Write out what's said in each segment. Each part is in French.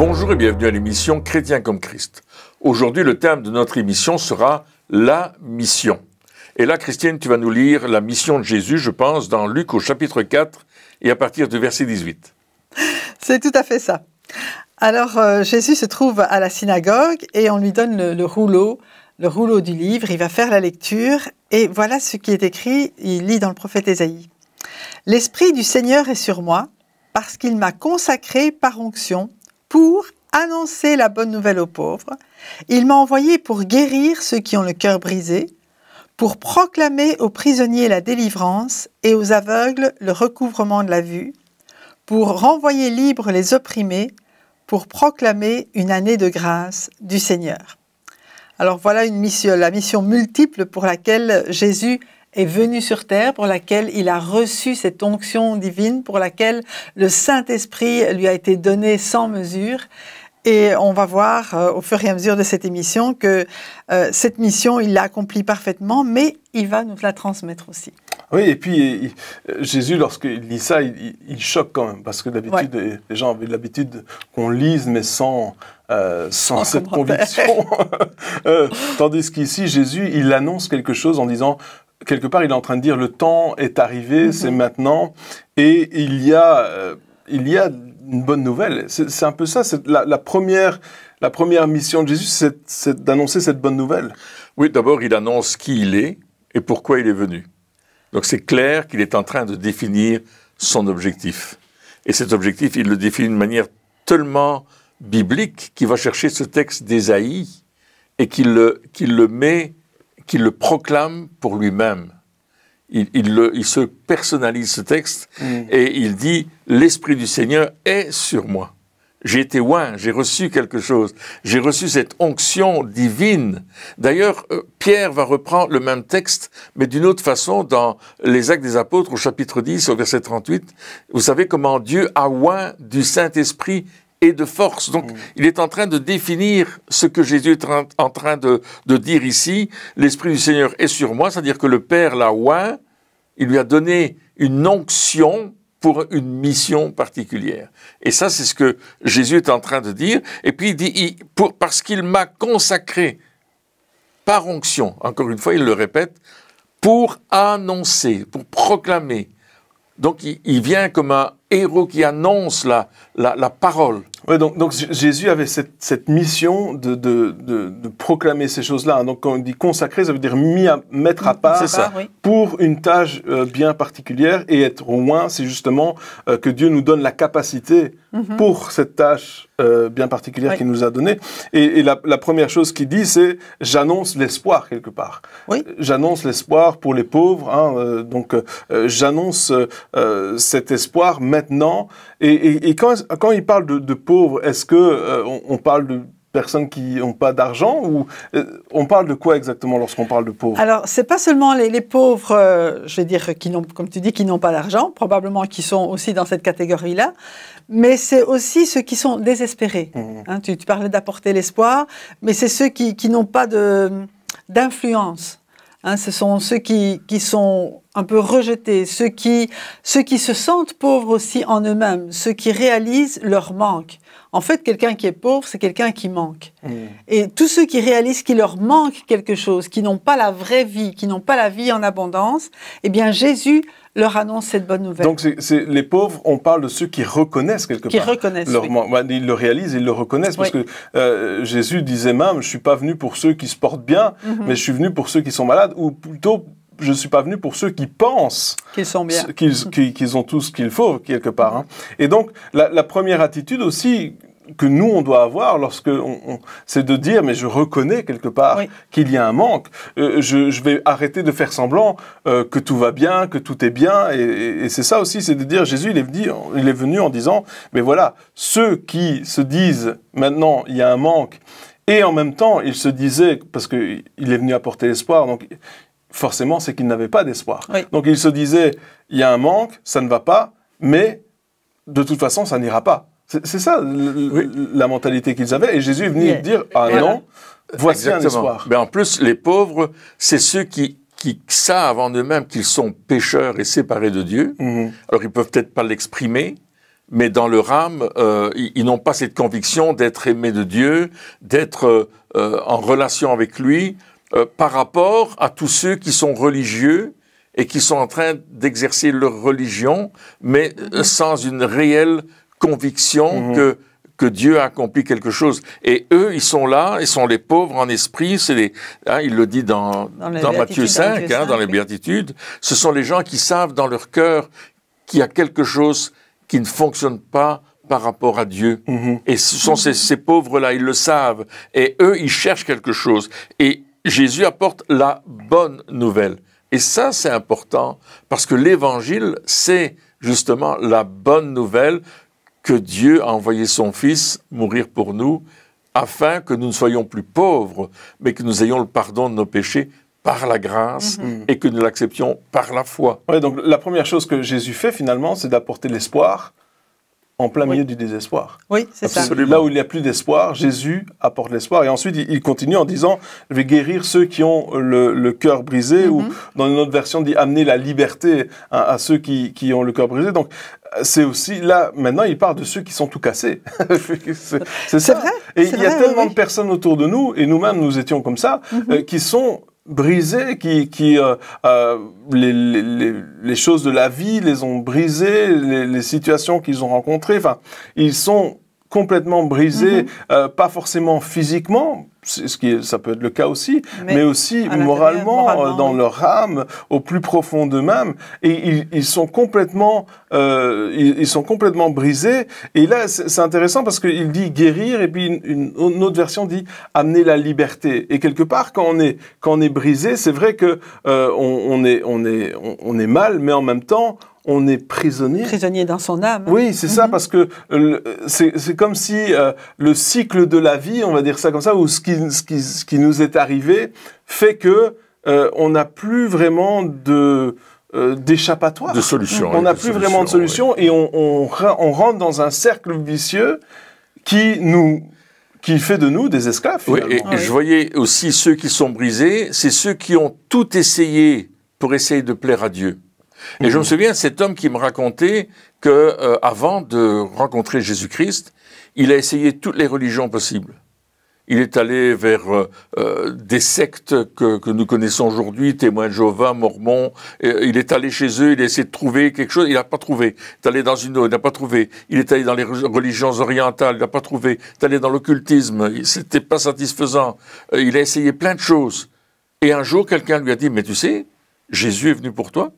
Bonjour et bienvenue à l'émission Chrétien comme Christ. Aujourd'hui, le thème de notre émission sera la mission. Et là, Christiane, tu vas nous lire la mission de Jésus, je pense, dans Luc au chapitre 4 et à partir du verset 18. C'est tout à fait ça. Alors, Jésus se trouve à la synagogue et on lui donne le rouleau du livre. Il va faire la lecture et voilà ce qui est écrit. Il lit dans le prophète Ésaïe. « L'Esprit du Seigneur est sur moi parce qu'il m'a consacré par onction pour annoncer la bonne nouvelle aux pauvres. Il m'a envoyé pour guérir ceux qui ont le cœur brisé, pour proclamer aux prisonniers la délivrance et aux aveugles le recouvrement de la vue, pour renvoyer libres les opprimés, pour proclamer une année de grâce du Seigneur. » Alors voilà la mission multiple pour laquelle Jésus est venu sur terre, pour laquelle il a reçu cette onction divine, pour laquelle le Saint-Esprit lui a été donné sans mesure. Et on va voir au fur et à mesure de cette émission que cette mission, il l'a accomplie parfaitement, mais il va nous la transmettre aussi. Oui, et puis Jésus, lorsqu'il lit ça, il choque quand même, parce que d'habitude, les gens avaient l'habitude qu'on lise, mais sans cette conviction. Tandis qu'ici, Jésus, il annonce quelque chose en disant, quelque part, il est en train de dire, le temps est arrivé, c'est maintenant, et il y a une bonne nouvelle. C'est un peu ça, la première mission de Jésus, c'est d'annoncer cette bonne nouvelle. Oui, d'abord, il annonce qui il est et pourquoi il est venu. Donc c'est clair qu'il est en train de définir son objectif. Et cet objectif, il le définit d'une manière tellement biblique qu'il va chercher ce texte d'Ésaïe et qu'il le proclame pour lui-même. Il se personnalise ce texte et il dit « L'Esprit du Seigneur est sur moi. J'ai été oint, j'ai reçu quelque chose. J'ai reçu cette onction divine. » D'ailleurs, Pierre va reprendre le même texte, mais d'une autre façon, dans les Actes des Apôtres, au chapitre 10, au verset 38. Vous savez comment Dieu a oint du Saint-Esprit et de force. Donc, il est en train de définir ce que Jésus est en train de dire ici. L'Esprit du Seigneur est sur moi, c'est-à-dire que le Père l'a oint, il lui a donné une onction pour une mission particulière. Et ça, c'est ce que Jésus est en train de dire. Et puis, il dit, parce qu'il m'a consacré par onction, encore une fois, il le répète, pour annoncer, pour proclamer. Donc, il vient comme un héros qui annonce la parole. Oui, donc Jésus avait cette mission de proclamer ces choses-là. Donc quand on dit consacrer, ça veut dire mettre à part pour une tâche bien particulière. Et être oint, c'est justement que Dieu nous donne la capacité pour cette tâche bien particulière qu'il nous a donnée. Et la première chose qu'il dit, c'est « j'annonce l'espoir » quelque part. Oui. J'annonce l'espoir pour les pauvres. Donc j'annonce cet espoir maintenant. Et quand il parle de pauvres, est-ce que on parle de personnes qui n'ont pas d'argent ou on parle de quoi exactement lorsqu'on parle de pauvres? Alors, c'est pas seulement les pauvres, je veux dire, comme tu dis, qui n'ont pas d'argent, probablement qui sont aussi dans cette catégorie-là, mais c'est aussi ceux qui sont désespérés. Tu parlais d'apporter l'espoir, mais c'est ceux qui n'ont pas d'influence. Ce sont ceux qui sont un peu rejetés, ceux qui se sentent pauvres aussi en eux-mêmes, ceux qui réalisent leur manque. En fait, quelqu'un qui est pauvre, c'est quelqu'un qui manque. Et tous ceux qui réalisent qu'il leur manque quelque chose, qui n'ont pas la vraie vie, qui n'ont pas la vie en abondance, eh bien Jésus leur annonce cette bonne nouvelle. Donc les pauvres, on parle de ceux qui reconnaissent quelque part. Qui reconnaissent, leur manque. Ils le réalisent, ils le reconnaissent, parce que Jésus disait même, je ne suis pas venu pour ceux qui se portent bien, mais je suis venu pour ceux qui sont malades, ou plutôt, je ne suis pas venu pour ceux qui pensent qu'ils sont bien, qu'ils ont tout ce qu'il faut, quelque part. Et donc, la première attitude aussi que nous, on doit avoir c'est de dire, mais je reconnais quelque part qu'il y a un manque. Je vais arrêter de faire semblant que tout va bien, que tout est bien. Et c'est ça aussi, c'est de dire, Jésus, il est venu en disant, mais voilà, ceux qui se disent, maintenant, il y a un manque, et en même temps, il se disait, parce qu'il est venu apporter l'espoir, donc forcément, c'est qu'il n'avait pas d'espoir. Donc il se disait, il y a un manque, ça ne va pas, mais de toute façon, ça n'ira pas. C'est ça la mentalité qu'ils avaient. Et Jésus est venu dire, non, voici un espoir. Mais en plus, les pauvres, c'est ceux qui savent en eux-mêmes qu'ils sont pécheurs et séparés de Dieu. Alors ils peuvent peut-être pas l'exprimer, mais dans leur âme, ils n'ont pas cette conviction d'être aimés de Dieu, d'être en relation avec lui, par rapport à tous ceux qui sont religieux et qui sont en train d'exercer leur religion, mais sans une réelle conviction que Dieu a accompli quelque chose. Et eux, ils sont là, ils sont les pauvres en esprit, il le dit dans Matthieu 5, dans les Béatitudes, ce sont les gens qui savent dans leur cœur qu'il y a quelque chose qui ne fonctionne pas par rapport à Dieu. Et ce sont ces pauvres-là, ils le savent. Et eux, ils cherchent quelque chose. Et Jésus apporte la bonne nouvelle. Et ça, c'est important, parce que l'Évangile, c'est justement la bonne nouvelle que Dieu a envoyé son Fils mourir pour nous, afin que nous ne soyons plus pauvres, mais que nous ayons le pardon de nos péchés par la grâce et que nous l'acceptions par la foi. Ouais, donc la première chose que Jésus fait finalement, c'est d'apporter l'espoir en plein milieu du désespoir. Oui, c'est ça. Là où il n'y a plus d'espoir, Jésus apporte l'espoir. Et ensuite, il continue en disant, je vais guérir ceux qui ont le cœur brisé, ou dans une autre version, il dit, amener la liberté à ceux qui ont le cœur brisé. Donc, c'est aussi, là, maintenant, il parle de ceux qui sont tout cassés. c'est ça. Vrai. Et il y a tellement de personnes autour de nous, et nous-mêmes, nous étions comme ça, qui sont brisés, les choses de la vie les ont brisés, les situations qu'ils ont rencontrées, enfin, ils sont complètement brisés, pas forcément physiquement, ça peut être le cas aussi, mais aussi moralement, dans leur âme, au plus profond d'eux-mêmes, et ils sont complètement brisés. Et là, c'est intéressant parce qu'il dit guérir, et puis une autre version dit amener la liberté. Et quelque part, quand on est brisé, c'est vrai que on est mal, mais en même temps, on est prisonnier. Prisonnier dans son âme. Oui, c'est ça, parce que c'est comme si le cycle de la vie, on va dire ça comme ça, ou ce qui nous est arrivé, fait que on n'a plus vraiment d'échappatoire. De solution. On n'a plus vraiment de solution, et on rentre dans un cercle vicieux qui fait de nous des esclaves, finalement. Oui, et je voyais aussi ceux qui sont brisés, c'est ceux qui ont tout essayé pour essayer de plaire à Dieu. Et je me souviens de cet homme qui me racontait que, avant de rencontrer Jésus-Christ, il a essayé toutes les religions possibles. Il est allé vers des sectes que nous connaissons aujourd'hui, témoins de Jéhovah, mormons. Il est allé chez eux, il a essayé de trouver quelque chose, il n'a pas trouvé. Il est allé dans une autre, il n'a pas trouvé. Il est allé dans les religions orientales, il n'a pas trouvé. Il est allé dans l'occultisme, c'était pas satisfaisant. Il a essayé plein de choses. Et un jour, quelqu'un lui a dit, mais tu sais, Jésus est venu pour toi.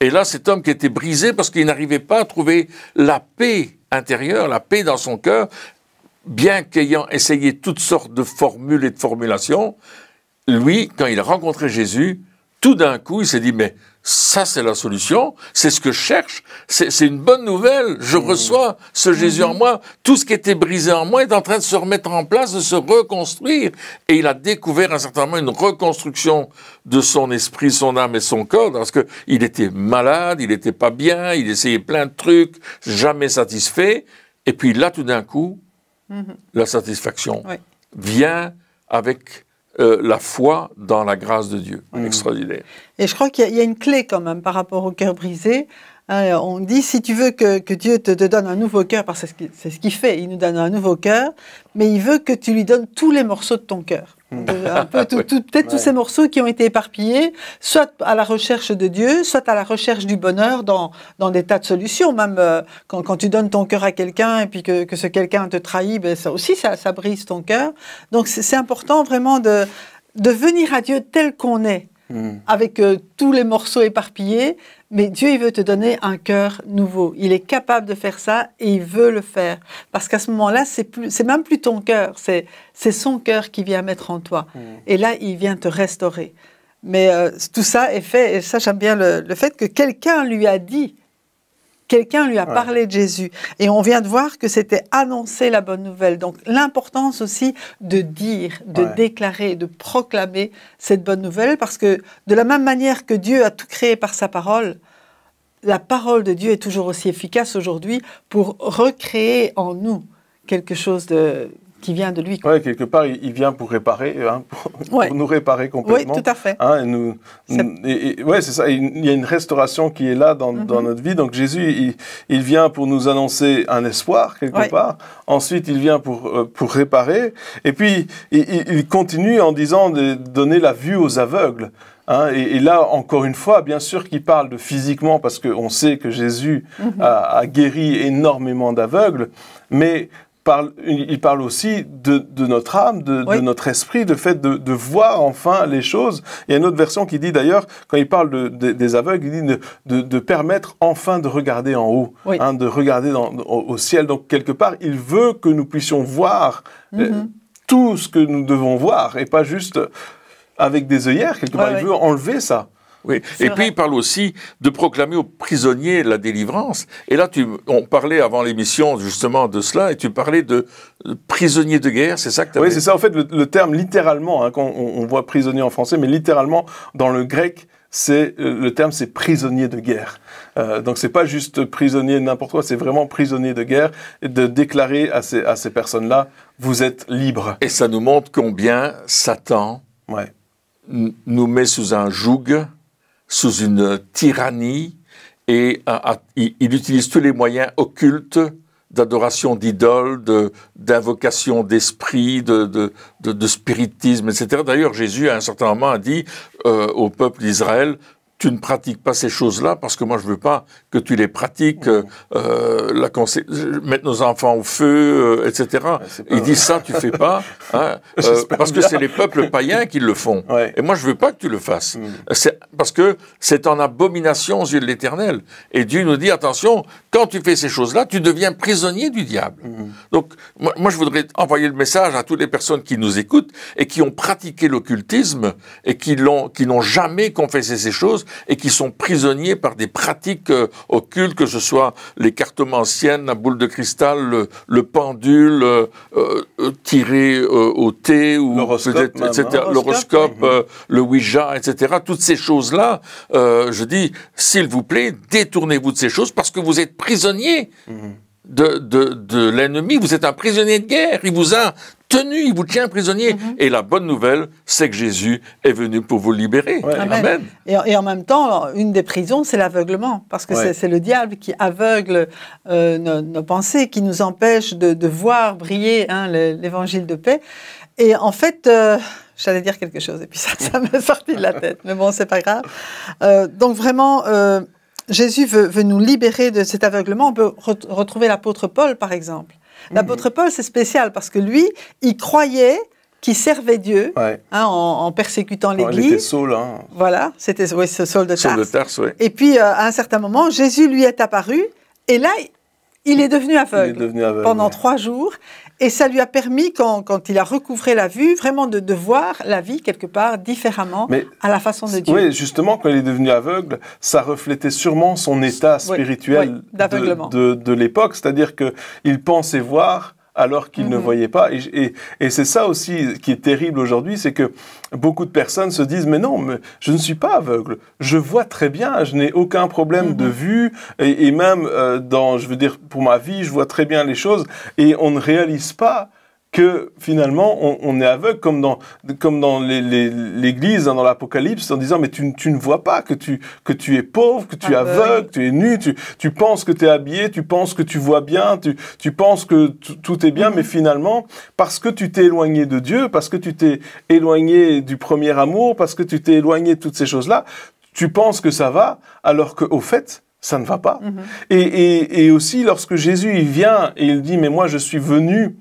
Et là, cet homme qui était brisé parce qu'il n'arrivait pas à trouver la paix intérieure, la paix dans son cœur, bien qu'ayant essayé toutes sortes de formules et de formulations, lui, quand il a rencontré Jésus, tout d'un coup, il s'est dit, mais ça, c'est la solution, c'est ce que je cherche, c'est une bonne nouvelle, je reçois ce Jésus en moi, tout ce qui était brisé en moi est en train de se remettre en place, de se reconstruire. Et il a découvert un certain moment une reconstruction de son esprit, son âme et son corps, parce qu'il était malade, il n'était pas bien, il essayait plein de trucs, jamais satisfait. Et puis là, tout d'un coup, la satisfaction vient avec la foi dans la grâce de Dieu. Extraordinaire. Et je crois qu'il y a une clé quand même par rapport au cœur brisé. On dit, si tu veux que Dieu te donne un nouveau cœur, parce que c'est ce qu'il fait, il nous donne un nouveau cœur, mais il veut que tu lui donnes tous les morceaux de ton cœur. Peut-être tous ces morceaux qui ont été éparpillés, soit à la recherche de Dieu, soit à la recherche du bonheur dans des tas de solutions. Même quand tu donnes ton cœur à quelqu'un et puis que ce quelqu'un te trahit, ben ça aussi, ça brise ton cœur. Donc c'est important vraiment de venir à Dieu tel qu'on est, avec tous les morceaux éparpillés. Mais Dieu, il veut te donner un cœur nouveau. Il est capable de faire ça et il veut le faire. Parce qu'à ce moment-là, c'est même plus ton cœur, c'est son cœur qui vient mettre en toi. Et là, il vient te restaurer. Mais tout ça est fait, et ça, j'aime bien le fait que quelqu'un lui a dit, quelqu'un lui a parlé de Jésus. Et on vient de voir que c'était annoncer la bonne nouvelle. Donc, l'importance aussi de dire, de déclarer, de proclamer cette bonne nouvelle. Parce que de la même manière que Dieu a tout créé par sa parole, la parole de Dieu est toujours aussi efficace aujourd'hui pour recréer en nous quelque chose qui vient de lui. Oui, quelque part, il vient pour réparer, pour nous réparer complètement. Oui, tout à fait. Ouais, c'est ça. Il y a une restauration qui est là dans notre vie. Donc Jésus, il vient pour nous annoncer un espoir quelque part. Ensuite, il vient pour réparer. Et puis, il continue en disant de donner la vue aux aveugles. Et là, encore une fois, bien sûr qu'il parle de physiquement, parce qu'on sait que Jésus a guéri énormément d'aveugles, mais il parle aussi de notre âme, de notre esprit, le fait de voir enfin les choses. Il y a une autre version qui dit d'ailleurs, quand il parle des aveugles, il dit de permettre enfin de regarder en haut, de regarder au ciel. Donc quelque part, il veut que nous puissions voir tout ce que nous devons voir, et pas juste avec des œillères, quelque part. Il veut enlever ça. Oui. Et puis il parle aussi de proclamer aux prisonniers la délivrance. Et là, on parlait avant l'émission justement de cela, et tu parlais de prisonniers de guerre, c'est ça que tu avais... Oui, c'est ça. En fait, le terme littéralement, quand on voit prisonnier en français, mais littéralement dans le grec, le terme c'est prisonnier de guerre. Donc c'est pas juste prisonnier n'importe quoi, c'est vraiment prisonnier de guerre, et de déclarer à ces personnes-là, vous êtes libres. Et ça nous montre combien Satan nous met sous un joug, sous une tyrannie, et il utilise tous les moyens occultes d'adoration d'idoles, d'invocation d'esprit, de spiritisme, etc. D'ailleurs, Jésus, à un certain moment, a dit au peuple d'Israël, tu ne pratiques pas ces choses-là parce que moi je veux pas que tu les pratiques, mettre nos enfants au feu, etc. Il dit ça tu fais pas, parce que c'est les peuples païens qui le font. Et moi je veux pas que tu le fasses. Parce que c'est en abomination aux yeux de l'Éternel. Et Dieu nous dit attention, quand tu fais ces choses-là, tu deviens prisonnier du diable. Donc moi je voudrais envoyer le message à toutes les personnes qui nous écoutent et qui ont pratiqué l'occultisme et qui n'ont jamais confessé ces choses et qui sont prisonniers par des pratiques occultes, que ce soit les cartomanciennes, la boule de cristal, le pendule tiré au thé, ou l'horoscope, le Ouija, etc. Toutes ces choses-là, je dis, s'il vous plaît, détournez-vous de ces choses parce que vous êtes prisonnier de l'ennemi, vous êtes un prisonnier de guerre, il vous a tenu, il vous tient prisonnier. Et la bonne nouvelle, c'est que Jésus est venu pour vous libérer. Amen. Et en même temps, une des prisons, c'est l'aveuglement, parce que c'est le diable qui aveugle nos pensées, qui nous empêche de voir briller l'évangile de paix. Et en fait, j'allais dire quelque chose, et puis ça m'est sorti de la tête, mais bon, c'est pas grave. Donc vraiment... Jésus veut nous libérer de cet aveuglement. On peut retrouver l'apôtre Paul, par exemple. L'apôtre Paul, c'est spécial parce que lui, il croyait qu'il servait Dieu en persécutant l'Église. Il était Saul. Voilà, c'était Saul de Tarse. Saul de Tarse, oui. Et puis, à un certain moment, Jésus lui est apparu et là, il est devenu aveugle, pendant 3 jours. Et ça lui a permis, quand il a recouvré la vue, vraiment de voir la vie quelque part différemment, à la façon de Dieu. Oui, justement, quand il est devenu aveugle, ça reflétait sûrement son état spirituel de l'époque. C'est-à-dire qu'il pensait voir alors qu'il ne voyait pas. Et c'est ça aussi qui est terrible aujourd'hui, c'est que beaucoup de personnes se disent « Mais non, mais je ne suis pas aveugle, je vois très bien, je n'ai aucun problème de vue, et même je veux dire, pour ma vie, je vois très bien les choses. » Et on ne réalise pas que finalement on est aveugle, comme dans l'Église, dans l'Apocalypse, en disant mais tu ne vois pas que tu es pauvre, que tu es aveugle, tu es nu, tu penses que tu es habillé, tu penses que tu vois bien, tu penses que tout est bien, mais finalement parce que tu t'es éloigné de Dieu, parce que tu t'es éloigné du premier amour, parce que tu t'es éloigné de toutes ces choses-là, tu penses que ça va, alors qu'au fait ça ne va pas. Et aussi lorsque Jésus il vient et il dit mais moi je suis venu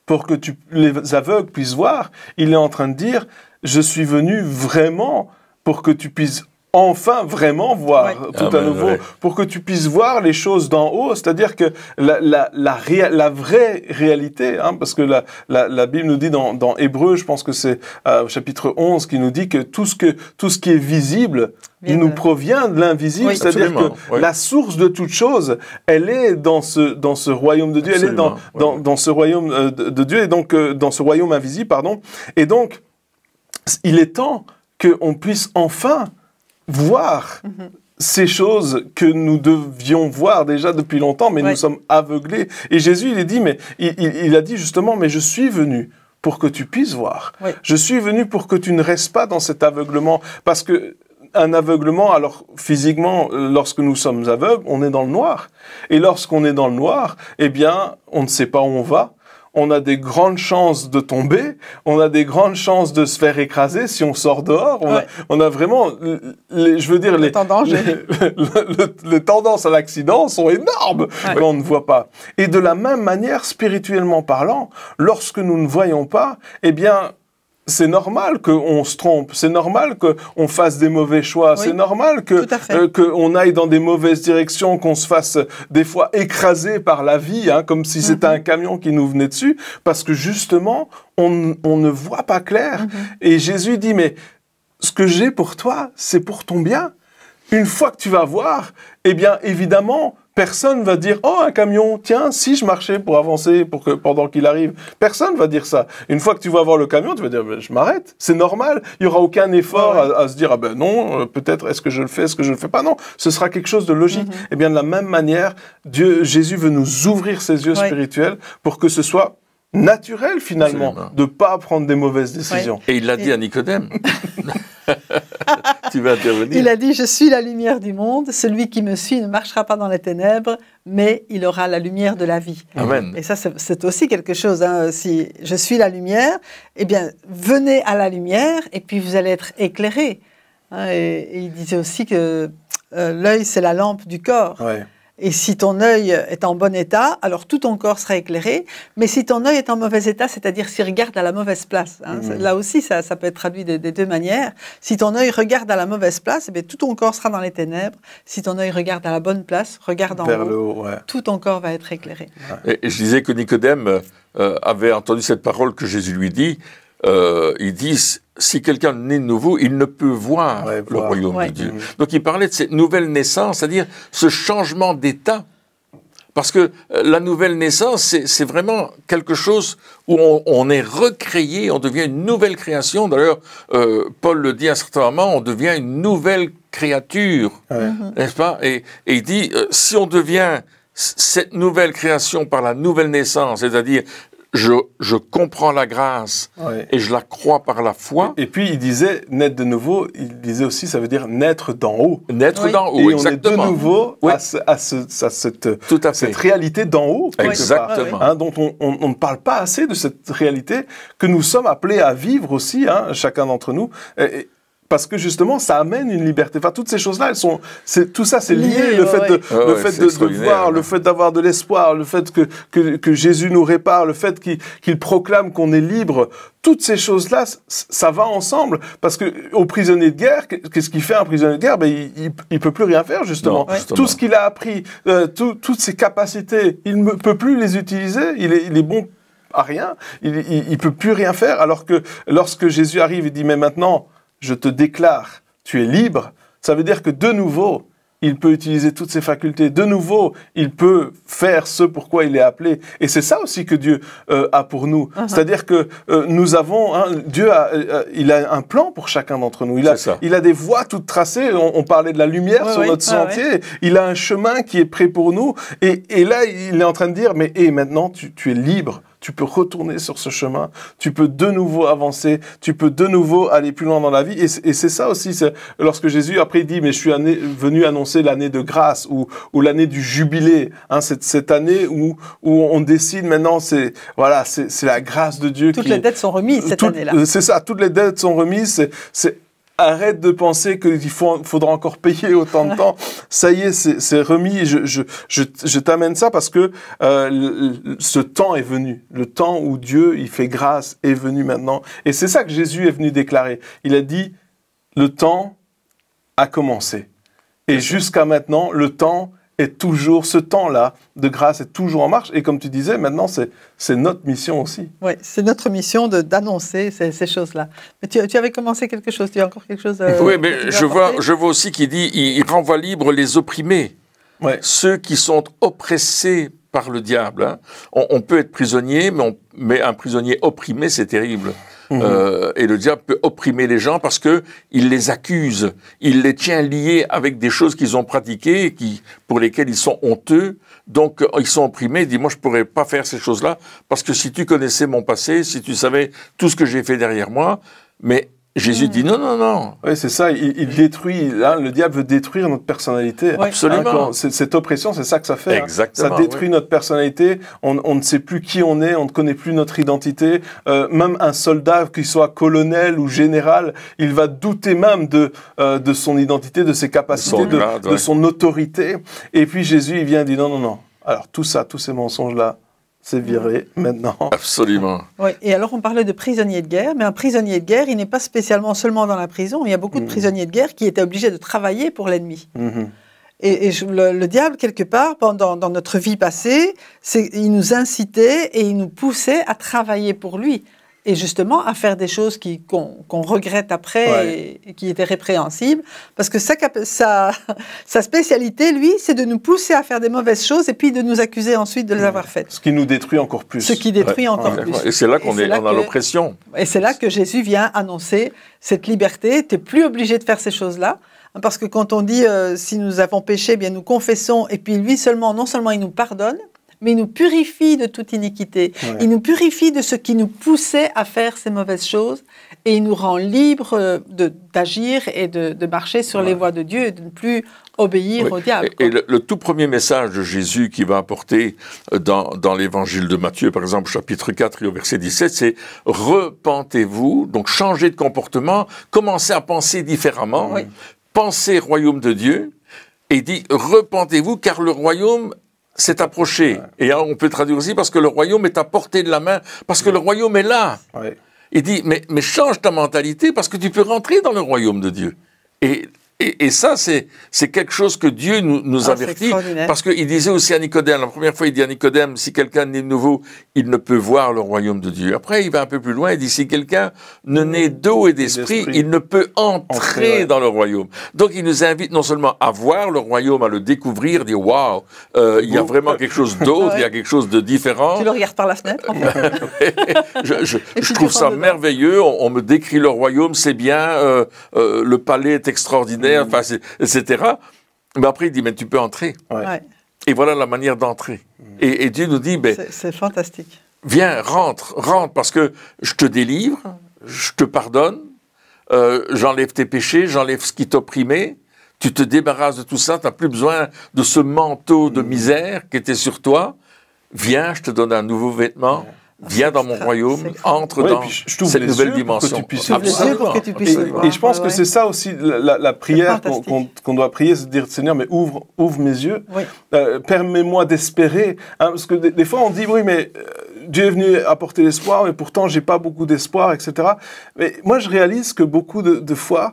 pour que les aveugles puissent voir, il est en train de dire, je suis venu vraiment pour que tu puisses enfin vraiment voir tout à nouveau, pour que tu puisses voir les choses d'en haut, c'est-à-dire que la vraie réalité, parce que la Bible nous dit dans Hébreux, je pense que c'est chapitre 11, qui nous dit que tout ce qui est visible nous provient de l'invisible, c'est-à-dire que la source de toute chose, elle est dans ce royaume de Dieu, elle est dans ce royaume de Dieu, et donc dans ce royaume invisible, pardon. Et donc, il est temps qu'on puisse enfin voir ces choses que nous devions voir déjà depuis longtemps, mais nous sommes aveuglés. Et Jésus, il a dit justement, mais je suis venu pour que tu puisses voir. Oui. Je suis venu pour que tu ne restes pas dans cet aveuglement, parce que un aveuglement, alors physiquement, lorsque nous sommes aveugles, on est dans le noir. Et lorsqu'on est dans le noir, eh bien, on ne sait pas où on va. On a des grandes chances de tomber, on a des grandes chances de se faire écraser si on sort dehors. On a vraiment, les tendances à l'accident sont énormes. Ouais. On ne voit pas. Et de la même manière, spirituellement parlant, lorsque nous ne voyons pas, eh bien, c'est normal qu'on se trompe, c'est normal qu'on fasse des mauvais choix, c'est normal qu'on aille dans des mauvaises directions, qu'on se fasse des fois écraser par la vie, comme si c'était un camion qui nous venait dessus, parce que justement, on ne voit pas clair. Et Jésus dit, mais ce que j'ai pour toi, c'est pour ton bien. Une fois que tu vas voir, eh bien, évidemment, personne va dire « Oh, un camion, tiens, si je marchais pour avancer pendant qu'il arrive. » Personne va dire ça. Une fois que tu vas voir le camion, tu vas dire « Je m'arrête, c'est normal. » Il n'y aura aucun effort à se dire « Ah ben non, peut-être est-ce que je le fais, est-ce que je le fais pas ?» Non, ce sera quelque chose de logique. Eh bien, de la même manière, Jésus veut nous ouvrir ses yeux spirituels pour que ce soit naturel, finalement, de ne pas prendre des mauvaises décisions. Et il l'a dit à Nicodème. Tu vas intervenir. Il a dit, je suis la lumière du monde, celui qui me suit ne marchera pas dans les ténèbres, mais il aura la lumière de la vie. Amen. Et ça, c'est aussi quelque chose. Si je suis la lumière, eh bien, venez à la lumière et puis vous allez être éclairés. Et il disait aussi que l'œil, c'est la lampe du corps. Ouais. Et si ton œil est en bon état, alors tout ton corps sera éclairé. Mais si ton œil est en mauvais état, c'est-à-dire s'il regarde à la mauvaise place, là aussi, ça peut être traduit des deux manières. Si ton œil regarde à la mauvaise place, eh bien, tout ton corps sera dans les ténèbres. Si ton œil regarde à la bonne place, regarde en haut, tout ton corps va être éclairé. Et je disais que Nicodème avait entendu cette parole que Jésus lui dit. Il dit, si quelqu'un naît de nouveau, il ne peut voir le royaume de Dieu. Donc il parlait de cette nouvelle naissance, c'est-à-dire ce changement d'état. Parce que la nouvelle naissance, c'est vraiment quelque chose où on est recréé, on devient une nouvelle création. D'ailleurs, Paul le dit à un certain moment, on devient une nouvelle créature, n'est-ce pas ? Et il dit, si on devient cette nouvelle création par la nouvelle naissance, c'est-à-dire je comprends la grâce et je la crois par la foi. Et puis il disait naître de nouveau, il disait aussi ça veut dire naître d'en haut. Naître d'en haut, exactement. Et on est de nouveau à cette réalité d'en haut. Exactement. Dont on ne parle pas assez de cette réalité que nous sommes appelés à vivre aussi, chacun d'entre nous. Parce que justement, ça amène une liberté. Enfin, toutes ces choses-là, tout ça, c'est lié. Le fait de voir, le fait d'avoir de l'espoir, le fait que Jésus nous répare, le fait qu'il proclame qu'on est libre. Toutes ces choses-là, ça va ensemble. Parce que au prisonnier de guerre, qu'est-ce qu'il fait un prisonnier de guerre ? Il peut plus rien faire, justement. Non, tout ce qu'il a appris, toutes ses capacités, il ne peut plus les utiliser. Il est bon à rien. Il peut plus rien faire. Alors que lorsque Jésus arrive et dit, mais maintenant, je te déclare, tu es libre, ça veut dire que de nouveau, il peut utiliser toutes ses facultés. De nouveau, il peut faire ce pour quoi il est appelé. Et c'est ça aussi que Dieu a pour nous. C'est-à-dire que nous avons, Dieu il a un plan pour chacun d'entre nous. Il a des voies toutes tracées. On parlait de la lumière sur notre sentier. Il a un chemin qui est prêt pour nous. Et là, il est en train de dire, mais maintenant, tu es libre. Tu peux retourner sur ce chemin, tu peux de nouveau avancer, tu peux de nouveau aller plus loin dans la vie. Et c'est ça aussi, lorsque Jésus, après, il dit, mais je suis venu annoncer l'année de grâce ou l'année du jubilé. Cette année où on décide maintenant, c'est la grâce de Dieu. Toutes les dettes sont remises cette année-là. C'est ça, toutes les dettes sont remises. Arrête de penser qu'il faudra encore payer autant de temps. Ça y est, c'est remis. Je t'amène ça parce que ce temps est venu. Le temps où Dieu, il fait grâce, est venu maintenant. Et c'est ça que Jésus est venu déclarer. Il a dit, le temps a commencé. Et jusqu'à maintenant, le temps est toujours, ce temps-là de grâce est toujours en marche. Et comme tu disais, maintenant, c'est notre mission aussi. Oui, c'est notre mission d'annoncer ces choses-là. Mais tu avais commencé quelque chose, tu as encore quelque chose Oui, mais je vois aussi qu'il dit, il renvoie libre les opprimés, ceux qui sont oppressés par le diable. On peut être prisonnier, mais un prisonnier opprimé, c'est terrible. Et le diable peut opprimer les gens parce que il les accuse, il les tient liés avec des choses qu'ils ont pratiquées, pour lesquelles ils sont honteux. Donc, ils sont opprimés. Il dit, moi, je pourrais pas faire ces choses-là parce que si tu connaissais mon passé, si tu savais tout ce que j'ai fait derrière moi, mais Jésus dit non, non, non. Oui, c'est ça, il détruit, hein, le diable veut détruire notre personnalité. Oui. Absolument. Hein, cette oppression, c'est ça que ça fait. Exactement. Hein. Ça détruit notre personnalité, on ne sait plus qui on est, on ne connaît plus notre identité. Même un soldat, qu'il soit colonel ou général, il va douter même de son identité, de ses capacités, de son autorité. Et puis Jésus, il vient et dit non, non, non. Alors tout ça, tous ces mensonges-là, c'est viré maintenant. Absolument. Oui, et alors on parlait de prisonnier de guerre, mais un prisonnier de guerre, il n'est pas spécialement seulement dans la prison. Il y a beaucoup de prisonniers de guerre qui étaient obligés de travailler pour l'ennemi. Et le diable, quelque part, dans notre vie passée, il nous incitait et il nous poussait à travailler pour lui. Et justement, à faire des choses qu'on regrette après et qui étaient répréhensibles. Parce que sa spécialité, lui, c'est de nous pousser à faire des mauvaises choses et puis de nous accuser ensuite de les avoir faites. Ce qui nous détruit encore plus. Ce qui détruit encore plus. Et c'est là qu'on est dans l'oppression. Et c'est là que Jésus vient annoncer cette liberté. Tu n'es plus obligé de faire ces choses-là. Parce que quand on dit si nous avons péché, bien nous confessons. Et puis lui seulement, non seulement il nous pardonne, mais il nous purifie de toute iniquité. Ouais. Il nous purifie de ce qui nous poussait à faire ces mauvaises choses et il nous rend libres d'agir et de marcher sur les voies de Dieu et de ne plus obéir au diable. Et le tout premier message de Jésus qui va apporter dans l'évangile de Matthieu, par exemple, chapitre 4 et au verset 17, c'est « Repentez-vous », donc changez de comportement, commencez à penser différemment, pensez royaume de Dieu, et il dit « Repentez-vous car le royaume s'est approché. » Et on peut traduire aussi parce que le royaume est à portée de la main, parce que le royaume est là. Ouais. Il dit, mais change ta mentalité parce que tu peux rentrer dans le royaume de Dieu. Et ça, c'est quelque chose que Dieu nous avertit. Parce qu'il disait aussi à Nicodème, la première fois, il dit à Nicodème, si quelqu'un naît de nouveau, il ne peut voir le royaume de Dieu. Après, il va un peu plus loin, il dit, si quelqu'un ne naît d'eau et d'esprit, il ne peut entrer dans le royaume. Donc, il nous invite non seulement à voir le royaume, à le découvrir, dire, waouh, il y a vraiment quelque chose d'autre, il y a quelque chose de différent. Tu le regardes par la fenêtre, en fait. Je trouve ça merveilleux. On me décrit le royaume, c'est bien, le palais est extraordinaire. Enfin, etc. Mais après, il dit, mais tu peux entrer. Ouais. Et voilà la manière d'entrer. Et Dieu nous dit, ben, c'est fantastique. Viens, rentre, parce que je te délivre, je te pardonne, j'enlève tes péchés, j'enlève ce qui t'opprimait, tu te débarrasses de tout ça, tu n'as plus besoin de ce manteau de misère qui était sur toi. Viens, je te donne un nouveau vêtement. Viens dans mon royaume, entre dans cette nouvelle dimension. Et je pense que c'est ça aussi la prière qu'on doit prier, c'est de dire, Seigneur, mais ouvre mes yeux, permets-moi d'espérer. Hein, parce que des fois, on dit, oui, mais Dieu est venu apporter l'espoir, mais pourtant, j'ai pas beaucoup d'espoir, etc. Mais moi, je réalise que beaucoup de fois,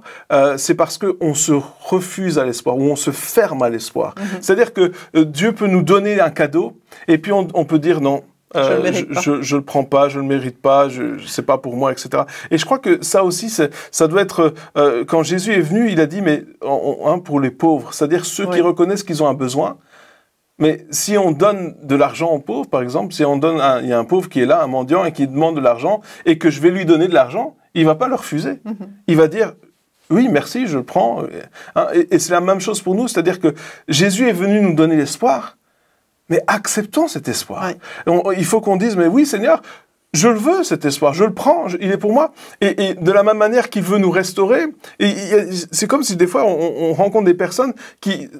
c'est parce qu'on se refuse à l'espoir, ou on se ferme à l'espoir. C'est-à-dire que Dieu peut nous donner un cadeau, et puis on peut dire non. Je le prends pas, je le mérite pas, c'est pas pour moi, etc. Et je crois que ça aussi, ça doit être quand Jésus est venu, il a dit mais pour les pauvres, c'est-à-dire ceux qui reconnaissent qu'ils ont un besoin. Mais si on donne de l'argent aux pauvres, par exemple, si on donne, il y a un pauvre qui est là, un mendiant et qui demande de l'argent et que je vais lui donner de l'argent, il va pas le refuser. Il va dire oui, merci, je le prends. Et c'est la même chose pour nous, c'est-à-dire que Jésus est venu nous donner l'espoir. Mais acceptons cet espoir. Il faut qu'on dise, mais oui Seigneur, je le veux cet espoir, je le prends, il est pour moi. Et de la même manière qu'il veut nous restaurer, c'est comme si des fois on rencontre des personnes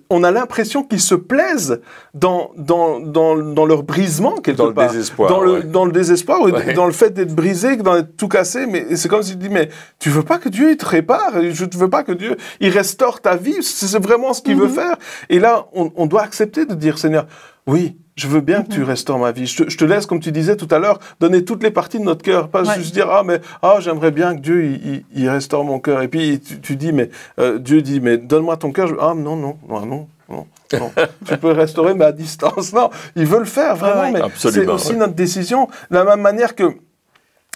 on a l'impression qu'ils se plaisent dans leur brisement quelque part. Dans le désespoir, ou dans le fait d'être brisé, d'être tout cassé. Mais c'est comme s'il dit, mais tu veux pas que Dieu il te répare, je ne veux pas que Dieu il restaure ta vie, c'est vraiment ce qu'il veut faire. Et là, on doit accepter de dire, Seigneur, oui, je veux bien que tu restaures ma vie. Je te laisse, comme tu disais tout à l'heure, donner toutes les parties de notre cœur. Pas juste dire, j'aimerais bien que Dieu il restaure mon cœur. Et puis tu dis, mais Dieu dit, mais donne-moi ton cœur. Non. Tu peux restaurer, mais à distance. Non, il veut le faire, vraiment. Mais c'est aussi notre décision. De la même manière que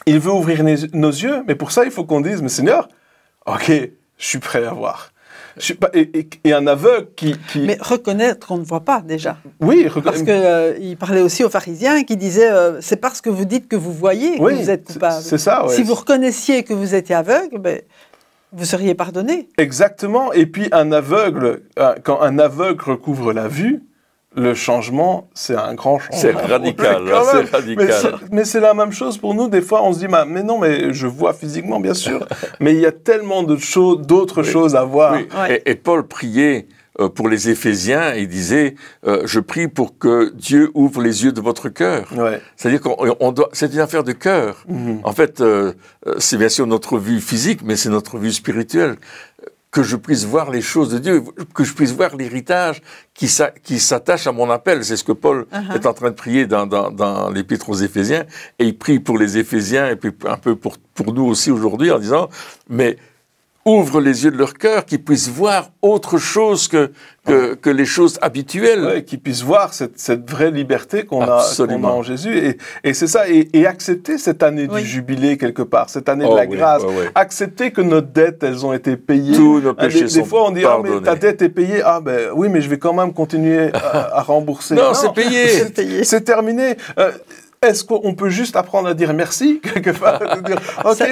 il veut ouvrir nos yeux, mais pour ça, il faut qu'on dise, mais Seigneur, ok, je suis prêt à voir. Et un aveugle qui... Mais reconnaître qu'on ne voit pas, déjà. Oui, parce qu'il parlait aussi aux pharisiens qui disaient c'est parce que vous dites que vous voyez que vous êtes coupable. C'est ça, ouais. Si vous reconnaissiez que vous étiez aveugle, vous seriez pardonné. Exactement. Et puis quand un aveugle recouvre la vue, le changement, c'est un grand changement. C'est radical, c'est radical. Mais c'est la même chose pour nous. Des fois, on se dit, mais non, mais je vois physiquement, bien sûr. Mais il y a tellement d'autres choses à voir. Oui. Et Paul priait pour les Éphésiens, il disait, je prie pour que Dieu ouvre les yeux de votre cœur. Ouais. C'est-à-dire c'est une affaire de cœur. En fait, c'est bien sûr notre vue physique, mais c'est notre vue spirituelle. Que je puisse voir les choses de Dieu, que je puisse voir l'héritage qui s'attache à mon appel. C'est ce que Paul est en train de prier dans l'Épître aux Éphésiens. Et il prie pour les Éphésiens et puis un peu pour nous aussi aujourd'hui en disant, mais ouvre les yeux de leur cœur, qu'ils puissent voir autre chose que les choses habituelles. Ouais, qu'ils puissent voir cette vraie liberté qu'on a en Jésus. Et c'est ça, et accepter cette année du jubilé quelque part, cette année de la grâce. Accepter que nos dettes, elles ont été payées. Tous nos péchés sont des fois, on dit, mais ta dette est payée. Oui, mais je vais quand même continuer à rembourser. Non, c'est payé. C'est terminé. Est-ce qu'on peut juste apprendre à dire merci, quelque part, de dire,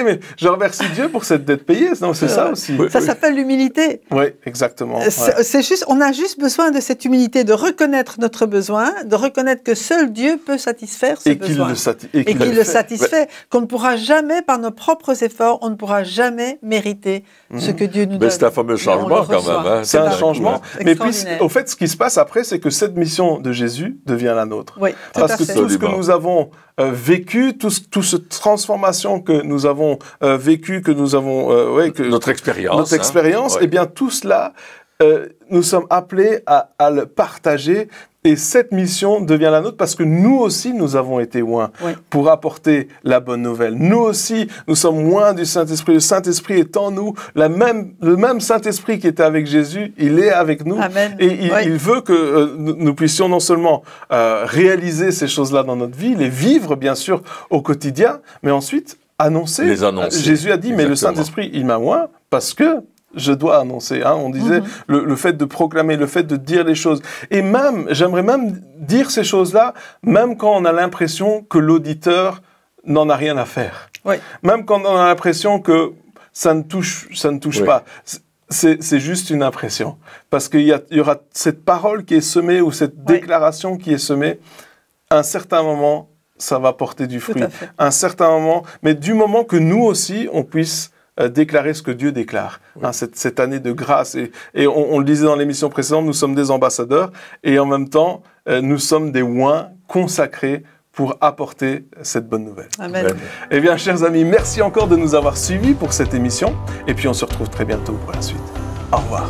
mais je remercie Dieu pour cette dette payée. Non, c'est ça aussi. Ça s'appelle l'humilité. Oui, exactement. C'est juste, on a juste besoin de cette humilité, de reconnaître notre besoin, de reconnaître que seul Dieu peut satisfaire ce besoin. Et qu'il le satisfait, qu'on ne pourra jamais, par nos propres efforts, on ne pourra jamais mériter ce que Dieu nous donne. C'est un fameux changement quand même. C'est un changement. Mais puis, au fait, ce qui se passe après, c'est que cette mission de Jésus devient la nôtre. Oui, parce que tout ce que nous avons vécu, toute cette transformation que nous avons vécue, que nous avons... notre expérience. Eh bien, tout cela, nous sommes appelés à le partager. Et cette mission devient la nôtre parce que nous aussi, nous avons été oints pour apporter la bonne nouvelle. Nous aussi, nous sommes oints du Saint-Esprit. Le Saint-Esprit est en nous. Le même Saint-Esprit qui était avec Jésus, il est avec nous. Amen. Et il veut que nous puissions non seulement réaliser ces choses-là dans notre vie, les vivre bien sûr au quotidien, mais ensuite annoncer. Les annoncer. Jésus a dit, mais le Saint-Esprit, il m'a oint parce que je dois annoncer. On disait le fait de proclamer, le fait de dire les choses. Et j'aimerais même dire ces choses-là, même quand on a l'impression que l'auditeur n'en a rien à faire. Oui. Même quand on a l'impression que ça ne touche pas. C'est juste une impression. Parce qu'il y aura cette parole qui est semée ou cette déclaration qui est semée. À un certain moment, ça va porter du fruit. À un certain moment, mais du moment que nous aussi, on puisse déclarer ce que Dieu déclare. Cette année de grâce. Et on le disait dans l'émission précédente, nous sommes des ambassadeurs et en même temps, nous sommes des oints consacrés pour apporter cette bonne nouvelle. Amen. Eh bien, chers amis, merci encore de nous avoir suivis pour cette émission. Et puis, on se retrouve très bientôt pour la suite. Au revoir.